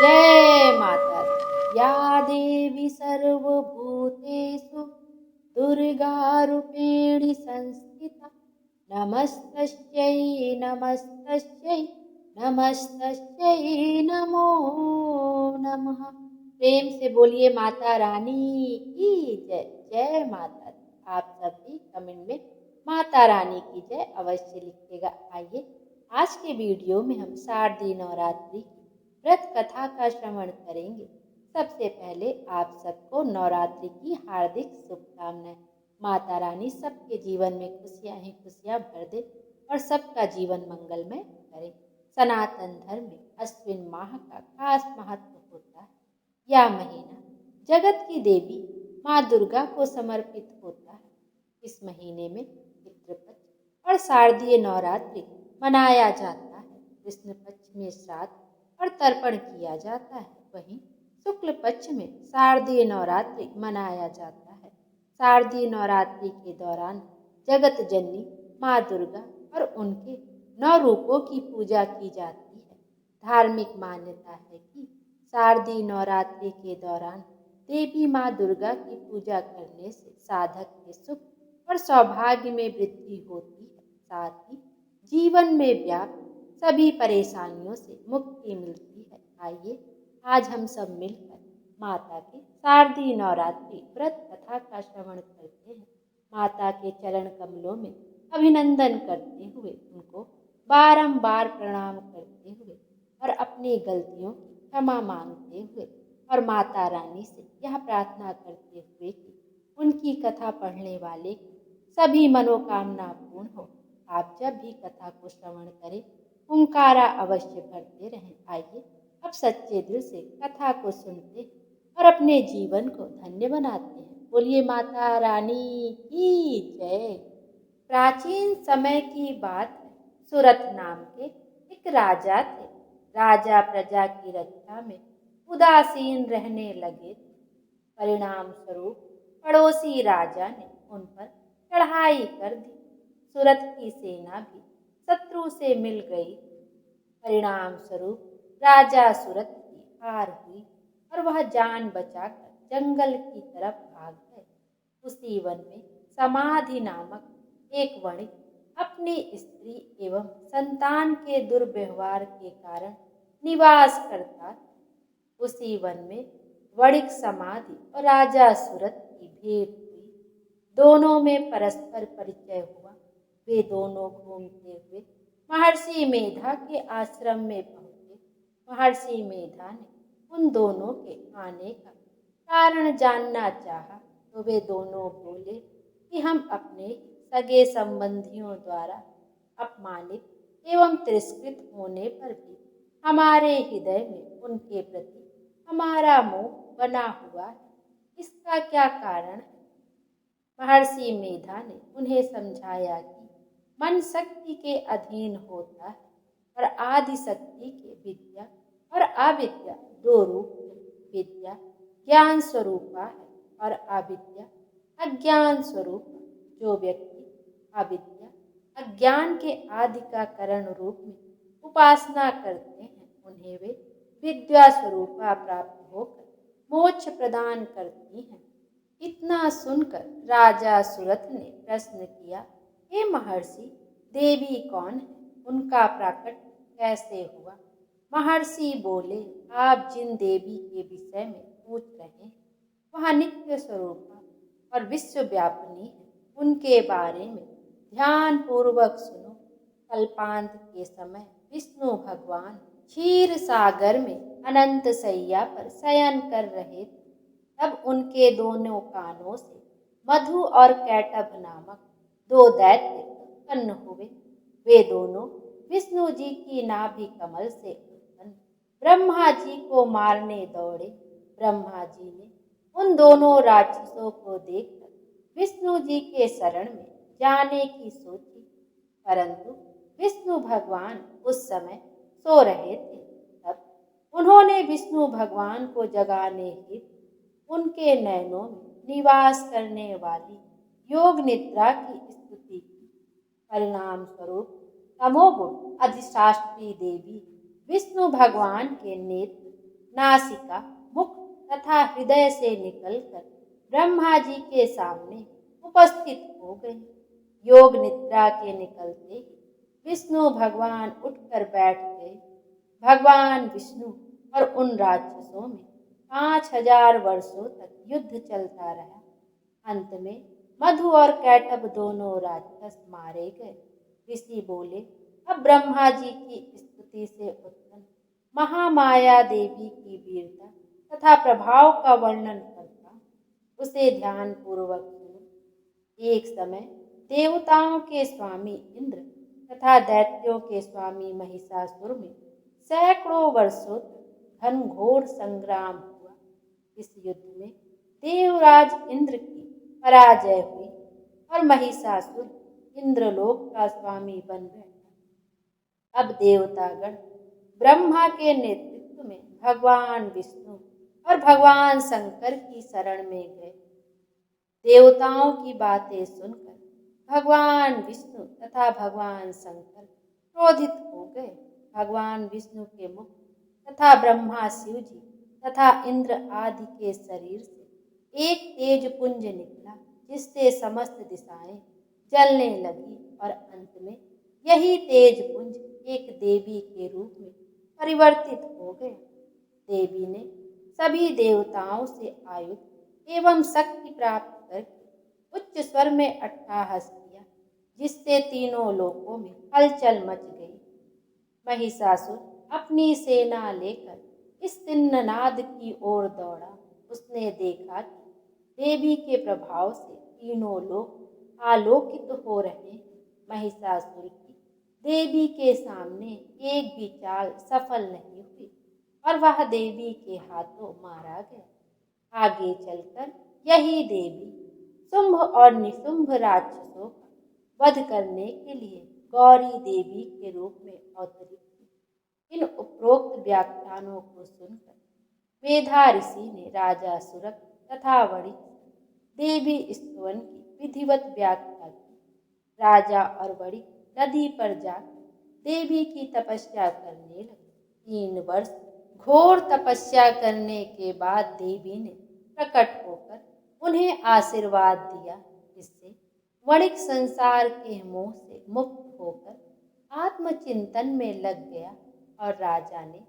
जय माता दी। या देवी सर्वभूतेषु दुर्गारूपेण संस्थिता नमस्तस्यै नमस्तस्यै नमस्तस्यै नमो नमः। प्रेम से बोलिए माता रानी की जय। जय माता दी। आप सब भी कमेंट में माता रानी की जय अवश्य लिखिएगा। आइए आज के वीडियो में हम शारदीय नवरात्रि की व्रत कथा का श्रवण करेंगे। सबसे पहले आप सबको नवरात्रि की हार्दिक शुभकामनाएं। माता रानी सबके जीवन में खुशियां ही खुशियां भर दे और सबका जीवन मंगलमय करे। सनातन धर्म में अश्विन माह का खास महत्व होता है। यह महीना जगत की देवी माँ दुर्गा को समर्पित होता है। इस महीने में पितृपक्ष और शारदीय नवरात्रि मनाया जाता है। कृष्ण पक्ष में श्राद्ध और तर्पण किया जाता है। वहीं शुक्ल पक्ष में शारदीय नवरात्रि मनाया जाता है। शारदीय नवरात्रि के दौरान जगत जननी माँ दुर्गा और उनके 9 रूपों की पूजा की जाती है। धार्मिक मान्यता है कि शारदीय नवरात्रि के दौरान देवी माँ दुर्गा की पूजा करने से साधक के सुख और सौभाग्य में वृद्धि होती है। साथ ही जीवन में व्याप्त सभी परेशानियों से मुक्ति मिलती है। आइए आज हम सब मिलकर माता के शारदीय नवरात्रि व्रत कथा का श्रवण करते हैं। माता के चरण कमलों में अभिनंदन करते हुए, उनको बारंबार प्रणाम करते हुए और अपनी गलतियों की क्षमा मांगते हुए और माता रानी से यह प्रार्थना करते हुए कि उनकी कथा पढ़ने वाले की सभी मनोकामना पूर्ण हो। आप जब भी कथा को श्रवण करें ओंकारा अवश्य भरते रहें। आइए अब सच्चे दिल से कथा को सुनते हैं और अपने जीवन को धन्य बनाते हैं। बोलिए माता रानी की जय। प्राचीन समय की बात है। सुरथ नाम के एक राजा थे। राजा प्रजा की रक्षा में उदासीन रहने लगे थे। परिणाम स्वरूप पड़ोसी राजा ने उन पर चढ़ाई कर दी। सुरथ की सेना भी शत्रु से मिल गई। परिणाम स्वरूप राजा सुरथ की हार हुई और वह जान बचाकर जंगल की तरफ भाग गए। उसी वन में समाधि नामक एक वणिक अपनी स्त्री एवं संतान के दुर्व्यवहार के कारण निवास करता था। उसी वन में वणिक समाधि और राजा सुरथ की भेंट हुई। दोनों में परस्पर परिचय हुआ। वे दोनों घूमते हुए महर्षि मेधा के आश्रम में पहुंचे। महर्षि मेधा ने उन दोनों के आने का कारण जानना चाहा तो वे दोनों बोले कि हम अपने सगे संबंधियों द्वारा अपमानित एवं तिरस्कृत होने पर भी हमारे हृदय में उनके प्रति हमारा मोह बना हुआ है। इसका क्या कारण है? महर्षि मेधा ने उन्हें समझाया कि मन शक्ति के अधीन होता है और आदि शक्ति के विद्या और अविद्या 2 रूप हैं। विद्या ज्ञान स्वरूपा है और अविद्या अज्ञान स्वरूप है। जो व्यक्ति अविद्या अज्ञान के आदि का करण रूप में उपासना करते हैं उन्हें वे विद्या स्वरूपा प्राप्त होकर मोक्ष प्रदान करती हैं। इतना सुनकर राजा सुरथ ने प्रश्न किया, हे महर्षि, देवी कौन है? उनका प्राकट्य कैसे हुआ? महर्षि बोले, आप जिन देवी के विषय में पूछ रहे हैं वह नित्य स्वरूपा और विश्वव्यापिनी है। उनके बारे में ध्यान पूर्वक सुनो। कल्पांत के समय विष्णु भगवान क्षीर सागर में अनंत सैया पर शयन कर रहे थे। तब उनके दोनों कानों से मधु और कैटभ नामक 2 दैत्य उत्पन्न हुए। वे दोनों विष्णु जी की नाभि कमल से उत्पन्न ब्रह्मा जी को मारने दौड़े। ब्रह्मा जी ने उन दोनों राक्षसों को देखकर विष्णु जी के शरण में जाने की सोची, परंतु विष्णु भगवान उस समय सो रहे थे। तब उन्होंने विष्णु भगवान को जगाने हेतु उनके नयनों में निवास करने वाली योग निद्रा की स्तुति की। परिणाम स्वरूप तमोगुण अधिष्ठात्री देवी विष्णु भगवान के नेत्र नासिका, मुख तथा हृदय से निकलकर ब्रह्मा जी के सामने उपस्थित हो गई। योग निद्रा के निकलते ही विष्णु भगवान उठकर बैठ गए। भगवान विष्णु और उन राक्षसों में 5000 वर्षों तक युद्ध चलता रहा। अंत में मधु और कैटभ दोनों राक्षस मारे गए। ऋषि बोले, अब ब्रह्मा जी की स्तुति से उत्पन्न महामाया देवी की वीरता तथा प्रभाव का वर्णन करता, उसे ध्यान पूर्वक सुनो। एक समय देवताओं के स्वामी इंद्र तथा दैत्यों के स्वामी महिषासुर में सैकड़ों वर्षों तक घनघोर संग्राम हुआ। इस युद्ध में देवराज इंद्र की पराजय हुई और महिषासुर इंद्रलोक का स्वामी बन बैठा। अब देवतागण ब्रह्मा के नेतृत्व में भगवान विष्णु और भगवान शंकर की शरण में गए। देवताओं की बातें सुनकर भगवान विष्णु तथा भगवान शंकर क्रोधित हो गए। भगवान विष्णु के मुख तथा ब्रह्मा शिव जी तथा इंद्र आदि के शरीर से एक तेज पुंज निकला, जिससे समस्त दिशाएं जलने लगी और अंत में यही तेज पुंज एक देवी के रूप में परिवर्तित हो गया। देवी ने सभी देवताओं से आयुध एवं शक्ति प्राप्त करके उच्च स्वर में अट्टहास किया, जिससे तीनों लोकों में हलचल मच गई। महिषासुर अपनी सेना लेकर इस सिंहनाद की ओर दौड़ा। उसने देखा कि देवी के प्रभाव से तीनों लोग आलोकित हो रहे हैं। महिषासुर की देवी के सामने एक भी चाल सफल नहीं हुई और वह देवी के हाथों मारा गया। आगे चलकर यही देवी शुंभ और निशुंभ राक्षसों का वध करने के लिए गौरी देवी के रूप में अवतरित हुई। इन उपरोक्त व्याख्यानों को सुनकर मेधा ऋषि ने राजा सुरक तथा वणिक देवी स्तवन की विधिवत व्याख्या की। राजा और वणिक नदी पर जाकर देवी की तपस्या करने लगे। 3 वर्ष घोर तपस्या करने के बाद देवी ने प्रकट होकर उन्हें आशीर्वाद दिया, जिससे वणिक संसार के मोह से मुक्त होकर आत्मचिंतन में लग गया और राजा ने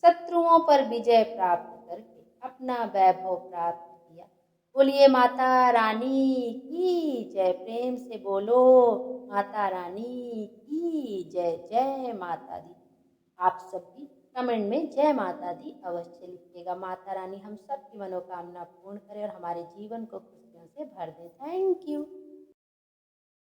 शत्रुओं पर विजय प्राप्त करके अपना वैभव प्राप्त किया। बोलिए माता रानी की जय। प्रेम से बोलो माता रानी की जय। जय माता दी। आप सब भी कमेंट में जय माता दी अवश्य लिखिएगा। माता रानी हम सब की मनोकामना पूर्ण करें और हमारे जीवन को खुशियों से भर दें। Thank you.